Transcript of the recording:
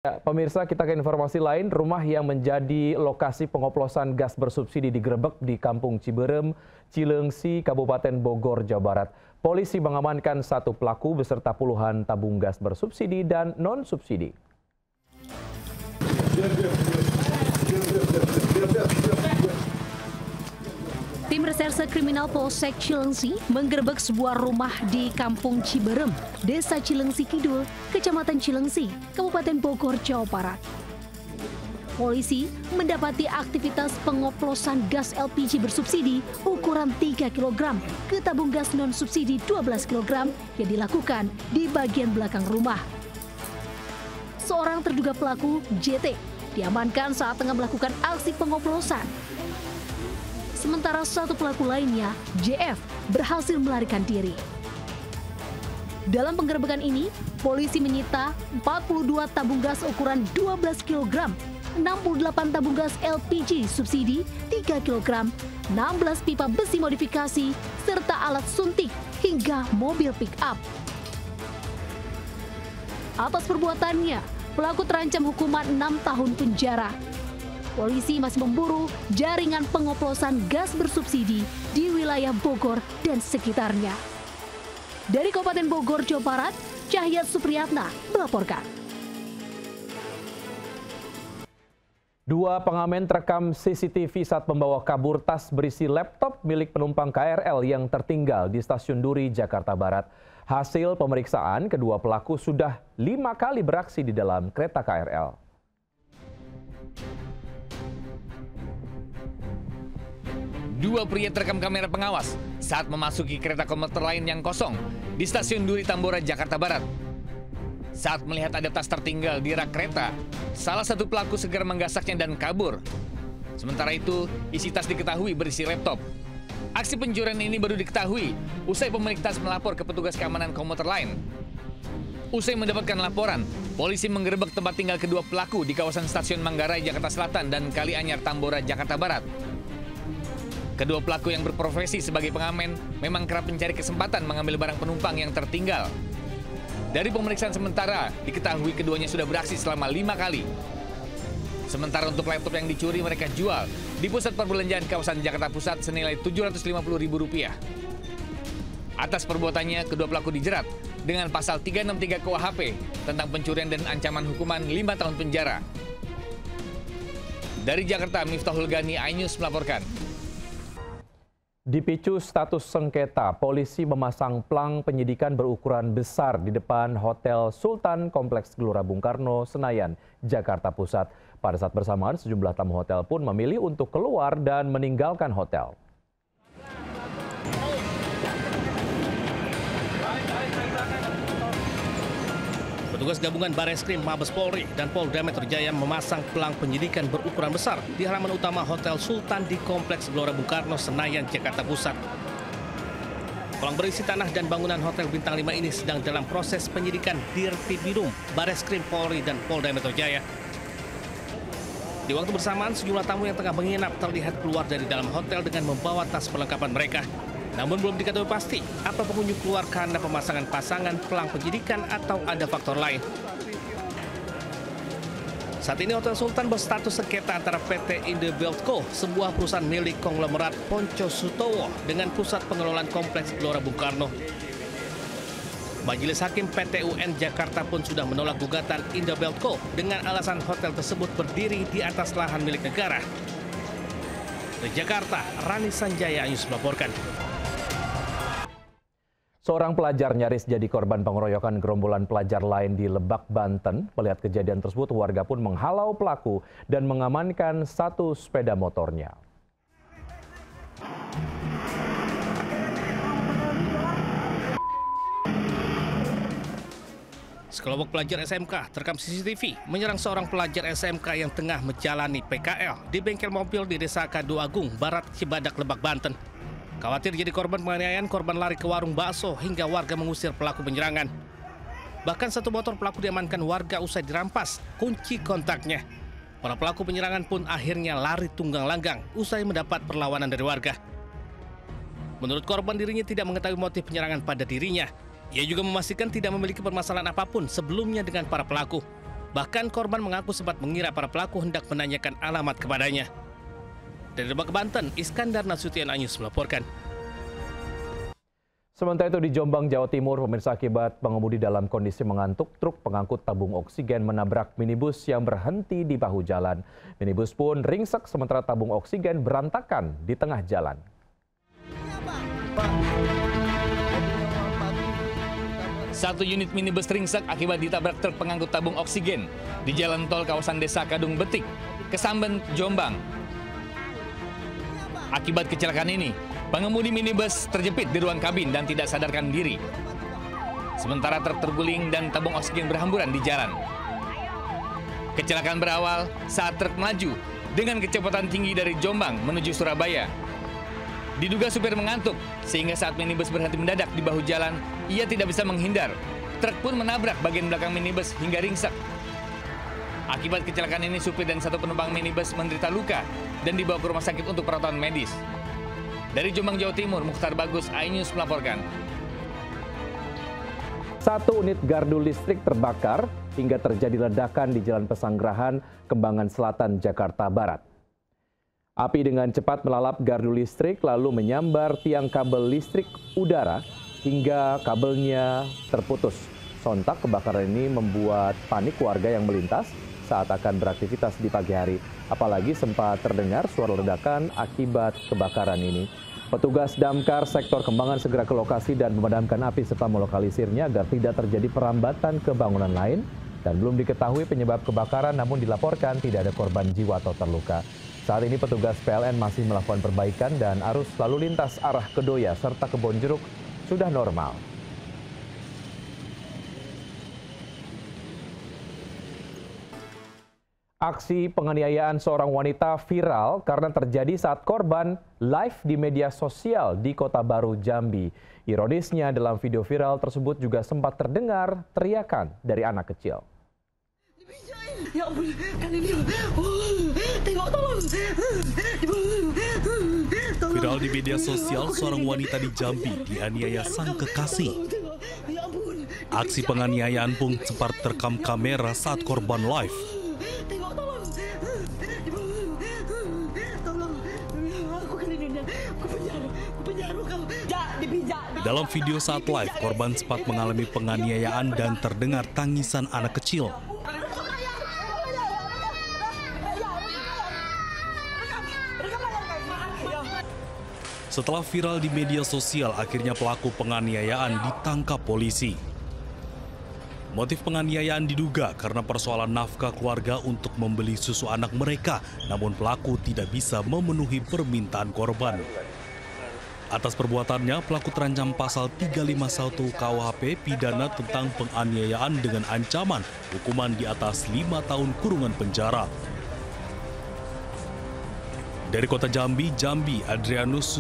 Ya, pemirsa, kita ke informasi lain. Rumah yang menjadi lokasi pengoplosan gas bersubsidi digerebek di Kampung Ciberem, Cileungsi, Kabupaten Bogor, Jawa Barat. Polisi mengamankan satu pelaku beserta puluhan tabung gas bersubsidi dan non-subsidi. Tim Reserse Kriminal Polsek Cileungsi menggerebek sebuah rumah di Kampung Ciberem, Desa Cileungsi Kidul, Kecamatan Cileungsi, Kabupaten Bogor, Jawa Barat. Polisi mendapati aktivitas pengoplosan gas LPG bersubsidi ukuran 3 kg ke tabung gas non-subsidi 12 kg yang dilakukan di bagian belakang rumah. Seorang terduga pelaku, JT, diamankan saat tengah melakukan aksi pengoplosan. Sementara satu pelaku lainnya, JF, berhasil melarikan diri. Dalam penggerebekan ini, polisi menyita 42 tabung gas ukuran 12 kg, 68 tabung gas LPG subsidi 3 kg, 16 pipa besi modifikasi, serta alat suntik hingga mobil pick-up. Atas perbuatannya, pelaku terancam hukuman 6 tahun penjara. Polisi masih memburu jaringan pengoplosan gas bersubsidi di wilayah Bogor dan sekitarnya. Dari Kabupaten Bogor, Jawa Barat, Cahyat Supriyatna melaporkan. Dua pengamen terekam CCTV saat membawa kabur tas berisi laptop milik penumpang KRL yang tertinggal di Stasiun Duri, Jakarta Barat. Hasil pemeriksaan, kedua pelaku sudah 5 kali beraksi di dalam kereta KRL. Dua pria terekam kamera pengawas saat memasuki kereta komuter lain yang kosong di Stasiun Duri Tambora, Jakarta Barat. Saat melihat ada tas tertinggal di rak kereta, salah satu pelaku segera menggasaknya dan kabur. Sementara itu, isi tas diketahui berisi laptop. Aksi pencurian ini baru diketahui usai pemilik tas melapor ke petugas keamanan komuter lain. Usai mendapatkan laporan, polisi menggerebek tempat tinggal kedua pelaku di kawasan Stasiun Manggarai, Jakarta Selatan dan Kalianyar, Tambora, Jakarta Barat. Kedua pelaku yang berprofesi sebagai pengamen memang kerap mencari kesempatan mengambil barang penumpang yang tertinggal. Dari pemeriksaan sementara, diketahui keduanya sudah beraksi selama 5 kali. Sementara untuk laptop yang dicuri mereka jual di pusat perbelanjaan kawasan Jakarta Pusat senilai Rp750.000. Atas perbuatannya, kedua pelaku dijerat dengan pasal 363 KUHP tentang pencurian dan ancaman hukuman 5 tahun penjara. Dari Jakarta, Miftahul Gani, iNews melaporkan. Dipicu status sengketa, polisi memasang plang penyidikan berukuran besar di depan Hotel Sultan Kompleks Gelora Bung Karno, Senayan, Jakarta Pusat. Pada saat bersamaan, sejumlah tamu hotel pun memilih untuk keluar dan meninggalkan hotel. Petugas gabungan Bareskrim Mabes Polri dan Polda Metro Jaya memasang pelang penyidikan berukuran besar di halaman utama Hotel Sultan di Kompleks Gelora Bung Karno, Senayan, Jakarta Pusat. Pelang berisi tanah dan bangunan Hotel Bintang 5 ini sedang dalam proses penyidikan Dirtipidum, Bareskrim Polri dan Polda Metro Jaya. Di waktu bersamaan, sejumlah tamu yang tengah menginap terlihat keluar dari dalam hotel dengan membawa tas perlengkapan mereka. Namun belum diketahui pasti apa pengunjung keluar karena pemasangan pasangan pelang penyidikan atau ada faktor lain. Saat ini Hotel Sultan berstatus sengketa antara PT Indobeltco, sebuah perusahaan milik konglomerat Ponco Sutowo, dengan pusat pengelolaan Kompleks Gelora Bung Karno. Majelis Hakim PT UN Jakarta pun sudah menolak gugatan Indobeltco dengan alasan hotel tersebut berdiri di atas lahan milik negara. Dari Jakarta, Rani Sanjaya, iNews melaporkan. Seorang pelajar nyaris jadi korban pengeroyokan gerombolan pelajar lain di Lebak, Banten. Melihat kejadian tersebut, warga pun menghalau pelaku dan mengamankan satu sepeda motornya. Sekelompok pelajar SMK terekam CCTV menyerang seorang pelajar SMK yang tengah menjalani PKL di bengkel mobil di Desa Kadu Agung, Barat Cibadak, Lebak, Banten. Khawatir jadi korban penganiayaan, korban lari ke warung bakso hingga warga mengusir pelaku penyerangan. Bahkan satu motor pelaku diamankan warga usai dirampas kunci kontaknya. Para pelaku penyerangan pun akhirnya lari tunggang langgang usai mendapat perlawanan dari warga. Menurut korban, dirinya tidak mengetahui motif penyerangan pada dirinya. Ia juga memastikan tidak memiliki permasalahan apapun sebelumnya dengan para pelaku. Bahkan korban mengaku sempat mengira para pelaku hendak menanyakan alamat kepadanya. Dari Lebak, Banten, Iskandar Nasution Anyus melaporkan. Sementara itu di Jombang, Jawa Timur, pemirsa, akibat pengemudi dalam kondisi mengantuk, truk pengangkut tabung oksigen menabrak minibus yang berhenti di bahu jalan. Minibus pun ringsek sementara tabung oksigen berantakan di tengah jalan. Satu unit minibus ringsek akibat ditabrak truk pengangkut tabung oksigen di jalan tol kawasan Desa Kadung Betik, Kesamben, Jombang. Akibat kecelakaan ini, pengemudi minibus terjepit di ruang kabin dan tidak sadarkan diri. Sementara truk terguling dan tabung oksigen berhamburan di jalan. Kecelakaan berawal saat truk melaju dengan kecepatan tinggi dari Jombang menuju Surabaya. Diduga supir mengantuk, sehingga saat minibus berhenti mendadak di bahu jalan, ia tidak bisa menghindar. Truk pun menabrak bagian belakang minibus hingga ringsek. Akibat kecelakaan ini, supir dan satu penumpang minibus menderita luka dan dibawa ke rumah sakit untuk perawatan medis. Dari Jombang, Jawa Timur, Mukhtar Bagus, iNews melaporkan. Satu unit gardu listrik terbakar hingga terjadi ledakan di Jalan Pesanggerahan, Kembangan Selatan, Jakarta Barat. Api dengan cepat melalap gardu listrik lalu menyambar tiang kabel listrik udara hingga kabelnya terputus. Sontak kebakaran ini membuat panik warga yang melintas saat akan beraktivitas di pagi hari. Apalagi sempat terdengar suara ledakan akibat kebakaran ini. Petugas damkar sektor Kembangan segera ke lokasi dan memadamkan api serta melokalisirnya agar tidak terjadi perambatan ke bangunan lain. Dan belum diketahui penyebab kebakaran, namun dilaporkan tidak ada korban jiwa atau terluka. Saat ini petugas PLN masih melakukan perbaikan dan arus lalu lintas arah Kedoya serta Kebonjeruk sudah normal. Aksi penganiayaan seorang wanita viral karena terjadi saat korban live di media sosial di Kota Baru, Jambi. Ironisnya, dalam video viral tersebut juga sempat terdengar teriakan dari anak kecil. Ya ampun, kan ini. Tengok, tolong. Viral di media sosial, seorang wanita di Jambi dianiaya sang kekasih. Aksi penganiayaan pun sempat terekam kamera saat korban live. Tengok, tolong. Tolong. Aku kan ini. Aku penjara kau. Dipijak. Dalam video saat live, korban sempat mengalami penganiayaan dan terdengar tangisan anak kecil. Setelah viral di media sosial, akhirnya pelaku penganiayaan ditangkap polisi. Motif penganiayaan diduga karena persoalan nafkah keluarga untuk membeli susu anak mereka, namun pelaku tidak bisa memenuhi permintaan korban. Atas perbuatannya, pelaku terancam pasal 351 KUHP pidana tentang penganiayaan dengan ancaman hukuman di atas 5 tahun kurungan penjara. Dari Kota Jambi, Adrianus